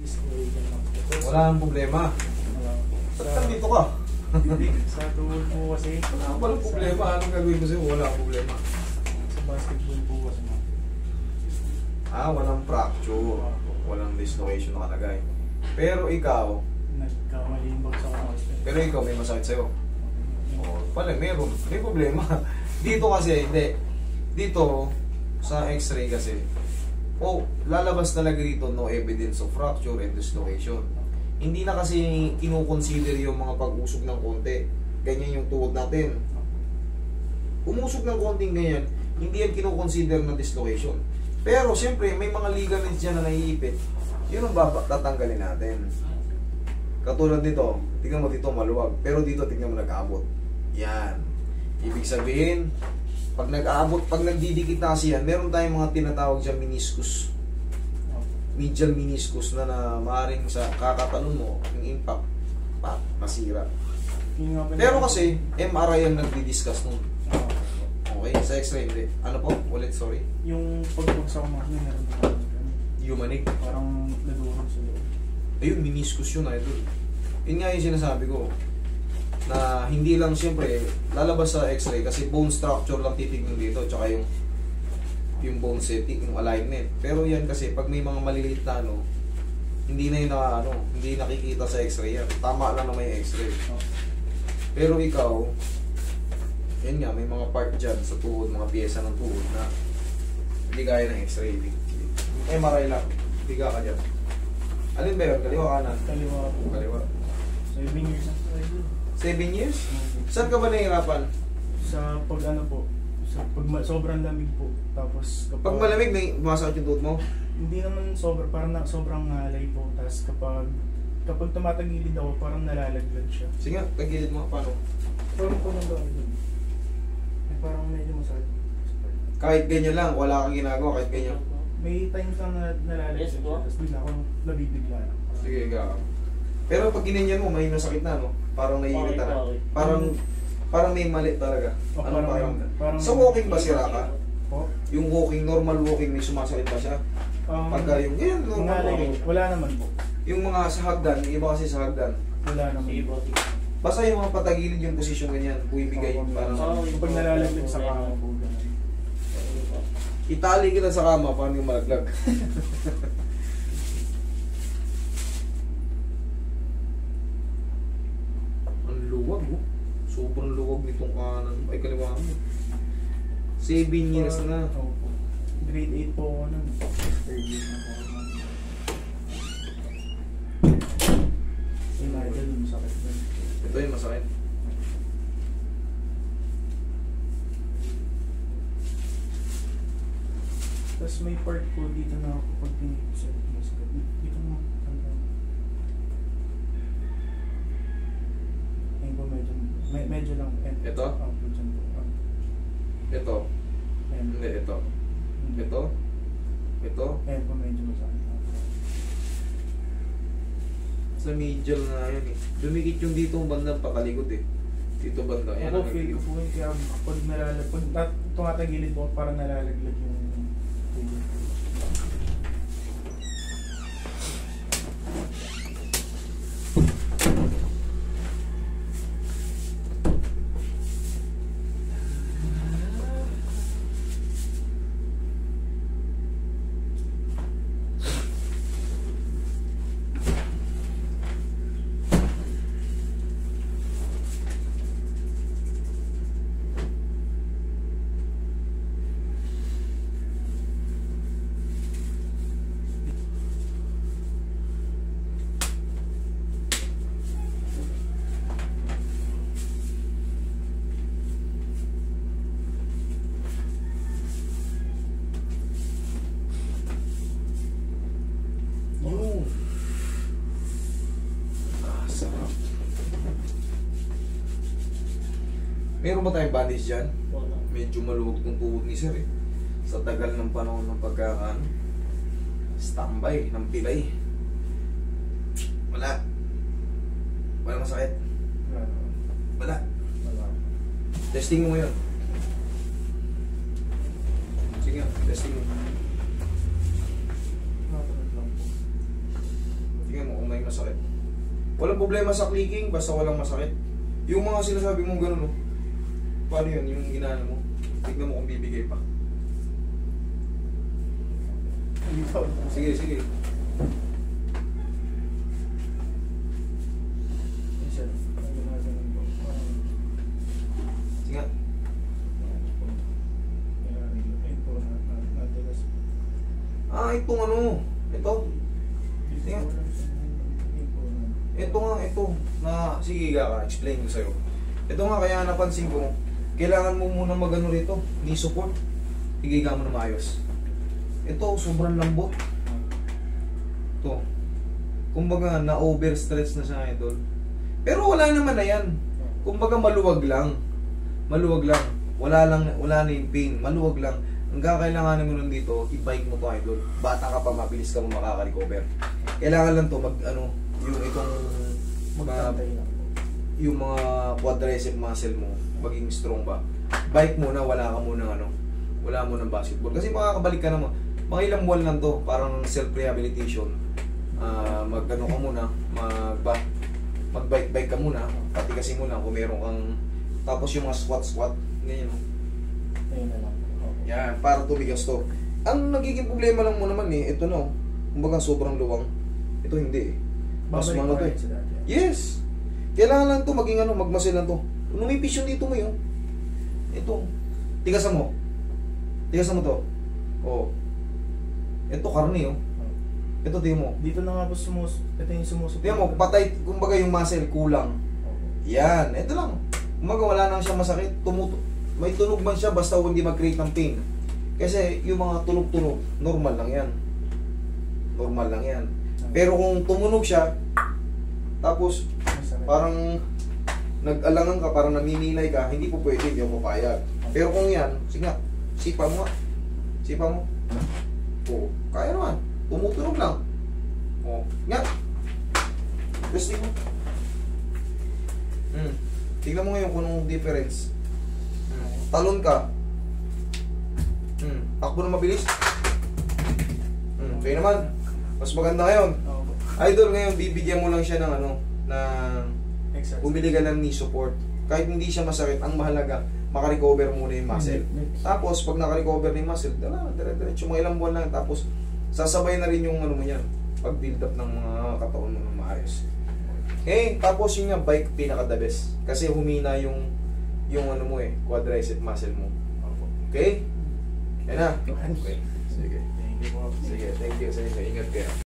dislocation lang po. Wala nang problema. Ba't nandito ka? Sa tuhod po kasi. Walang problema. Anong gagawin ko sa'yo? Wala problema. Sa basketball po kasi. Walang fracture. Walang dislocation nakalagay. Pero ikaw, Nagkamali yung bagsak ako. pero ikaw may masakit sa'yo. Pala, meron. May problema. Dito kasi, hindi. Dito, sa x-ray kasi, lalabas talaga dito no evidence of fracture and dislocation. Hindi na kasi kinukonsider yung mga pag-usog ng konti. Ganyan yung tuhod natin. Umusog ng konting ganyan, hindi yan kinukonsider na dislocation. Pero siyempre, may mga ligaments dyan na naiipit. Yun ang tatanggalin natin. Katulad nito, tingnan mo dito maluwag. Pero dito, tingnan mo nag-aabot. Yan. Ibig sabihin, pag nag-aabot, pag nagdidikit na kasi yan, meron tayong mga tinatawag dyan meniscus. Medial meniscus na maaaring sa kakatalon mo, yung impact, masira. Pero kasi, MRI ang nagdi-discuss nun. Okay, sa x-ray hindi. Ano po? Ulit, sorry. Yung pagbagsak ko mga meron na Humanig. parang nagurong sa loob. Ayun, meniscus yun, idol. Yun nga yung sinasabi ko. Na hindi lang siyempre, lalabas sa x-ray kasi bone structure lang titignan dito, tsaka yung bone setting, yung alignment. Pero yan kasi, pag may mga maliliit na hindi na yun hindi nakikita sa x-ray yan. Tama lang naman yung x-ray. Pero ikaw, yan nga, may mga part dyan sa tuhod, mga piyesa ng tuhod na hindi kaya ng x-ray. MRI lang, higa ka dyan. Alin ba yun? Kaliwa kanan? Kaliwa po. Kaliwa. 7 years na po. 7 years? Saan ka ba nahihirapan? Sa pag ano po, sa pag sobrang lamig po. Tapos Pag malamig, may sumasakit yung tuhod mo? hindi naman parang sobrang ngalay po. Tapos kapag tumatagilid ako, parang nalalaglag siya. Sige nga, tagilid mo. Paano? Parang po nang gawin doon. Parang medyo masakit. Kahit ganyan lang, wala kang ginagawa, kahit ganyan. May times lang na nalalaglag siya. Tapos bigla akong nabibigla. Sige, higa ka. Pero pag ginanyan mo, may masakit na, no? Parang naiirita na. Parang may mali talaga. Ano parang sa walking ba sira ka? Po? Yung walking, normal walking, may sumasakit ba siya? Pagka yung ganyan, normal walking. Wala naman po. Yung mga sa hagdan, yung iba kasi sa hagdan. Wala naman. Basta yung mga patagilid yung posisyon ganyan, buibigay yung parang... Kapag nalalaglag sa kama po. Itali kita sa kama, paano yung malaglag? Ang luwag, oh. Sobrang luwag nitong kanan. Ay, kaliwa mo. 7 years na. Grade 8 po ako nun. Third year na po ako nun. Imagine, masakit doon. Ito yung masakit. Tapos may part po dito na kapag pinipisa dito mo ayun po medyo lang Ito? Ito? Hindi, ito. Ito? Ito? Ayun po medyo masakit. Sa medial na yan eh. Dumikit yung dito ang bandang pakalikot eh. Dito banda. Yan Ako feel ko po yun kaya pag tumatagilid po parang nalalaglag yung tubig. Meron ba tayong bandage dyan? Medyo maluwag ng tuhod ni sir eh. Sa tagal ng panahon ng standby ng pilay. Wala. Wala masakit. Wala. Testing mo yun. Sige, testing mo. masakit. Walang problema sa clicking, basta walang masakit. Yung mga sinasabi mong gano'n, no? Paano yun, yung ginana mo? Tignan mo kung bibigay pa. Sige, sige. Sige. Itong ano, ito. Sige. Ito nga, ito. Sige ka, explain ko sa'yo. Ito nga, kaya napansin ko, kailangan mo muna magano rito, knee support. Higiga mo na maayos. Ito, sobrang lambot. Ito. Kumbaga, na-overstretch na siya, idol. Pero wala naman na yan. Kumbaga, maluwag lang. Maluwag lang. Wala na yung pain. Maluwag lang. Ang kakailanganin mo nun dito, i-bike mo to, idol. Bata ka pa, mabilis ka mo makaka-recover. Kailangan lang to, yung itong yung mga quadricep muscle mo, maging strong ba. Bike muna, wala ka muna wala mo ng basketball. Kasi makakabalik ka naman. Mga ilang buwan lang to, parang self-rehabilitation. Mag-ano ka muna, mag-bike ka muna, pati kasi muna kung meron kang, tapos yung mga squat, ganyan. Ayun na lang. Yan, para tumigas to. Ang nagiging problema lang mo naman ito no, kumbaga sobrang luwang. Ito hindi Mas Babalik mga pa to rin sa dati. Yes! Kailangan lang to maging magmasil lang to. Numipis yung dito mo yun. Ito. Tigasan mo. Tigasan mo to. Oh. Ito karne Ito tingnan mo. Dito na nga po ito yung sumusuport. Tingnan mo, patay, kumbaga yung muscle kulang. Yan, ito lang. Kumbaga wala nang siya masakit. May tunog man siya basta hindi mag-create ng pain. Kasi yung mga tunog-tunog, normal lang yan. Normal lang yan. Pero kung tumunog siya, tapos parang nag-alangan ka, parang namimilay ka, hindi po pwede, hindi ako papayag. Pero kung yan, sige nga, sipa mo nga. Sipa mo. Oo, kaya naman. Tumutunog lang. Oo, nga. Resting mo. Tignan mo ngayon kung anong difference. Talon ka. Takbo na mabilis. Okay naman. Mas maganda ngayon. Idol, ngayon bibigyan mo lang siya ng bumili ka ng knee support. Kahit hindi siya masakit, ang mahalaga, makarecover muna yung muscle. Tapos, pag nakarecover na yung muscle, dire-diretso mga ilang buwan lang. Tapos, sasabay na rin yung mo yan, pag-build up ng mga katawan mo ng maayos. Okay, tapos yun nga, bike pinaka-the best. Kasi humina yung quadricep muscle mo. Okay? Yan na. Okay. Sige. Thank you po. Sige, thank you sa inyo. Ingat kayo.